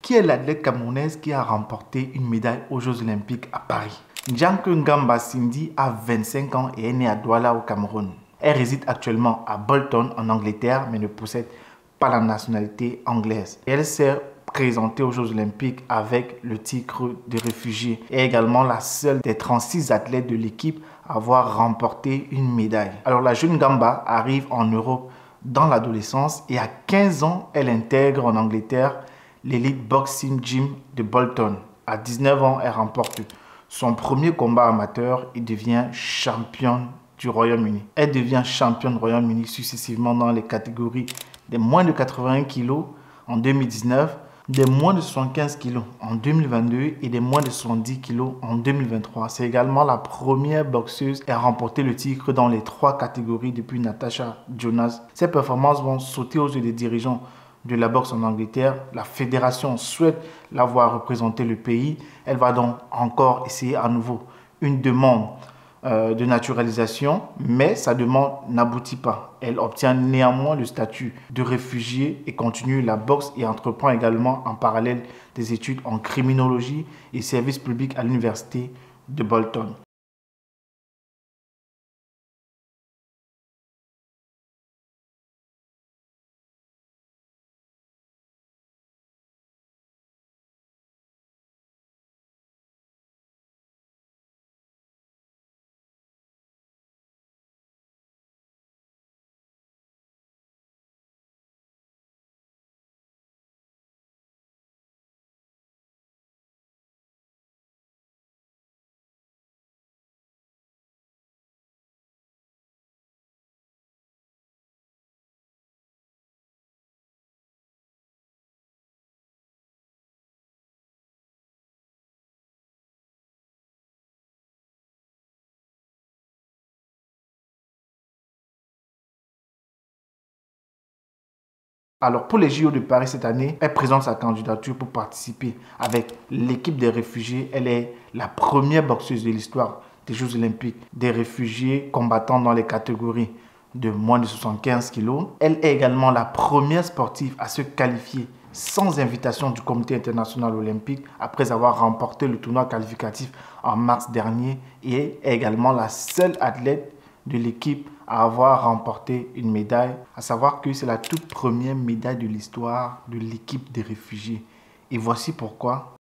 Qui est l'athlète camerounaise qui a remporté une médaille aux Jeux Olympiques à Paris? Ndianke Ngamba Cindy a 25 ans et est née à Douala au Cameroun. Elle réside actuellement à Bolton en Angleterre mais ne possède pas la nationalité anglaise. Elle s'est présentée aux Jeux Olympiques avec le titre de réfugiée et également la seule des 36 athlètes de l'équipe à avoir remporté une médaille. Alors la jeune Ngamba arrive en Europe dans l'adolescence et à 15 ans, elle intègre en Angleterre l'Elite Boxing Gym de Bolton. À 19 ans, elle remporte son premier combat amateur et devient championne du Royaume-Uni. Elle devient championne du Royaume-Uni successivement dans les catégories des moins de 81 kg en 2019, des moins de 75 kg en 2022 et des moins de 70 kg en 2023. C'est également la première boxeuse à remporter le titre dans les 3 catégories depuis Natasha Jonas. Ses performances vont sauter aux yeux des dirigeants de la boxe en Angleterre. La fédération souhaite la voir représenter le pays. Elle va donc encore essayer à nouveau une demande de naturalisation, mais sa demande n'aboutit pas. Elle obtient néanmoins le statut de réfugiée et continue la boxe et entreprend également en parallèle des études en criminologie et service public à l'université de Bolton. Alors pour les JO de Paris cette année, elle présente sa candidature pour participer avec l'équipe des réfugiés. Elle est la première boxeuse de l'histoire des Jeux Olympiques des réfugiés combattant dans les catégories de moins de 75 kg. Elle est également la première sportive à se qualifier sans invitation du Comité international olympique après avoir remporté le tournoi qualificatif en mars dernier et est également la seule athlète de l'équipe à avoir remporté une médaille, à savoir que c'est la toute première médaille de l'histoire de l'équipe des réfugiés. Et voici pourquoi.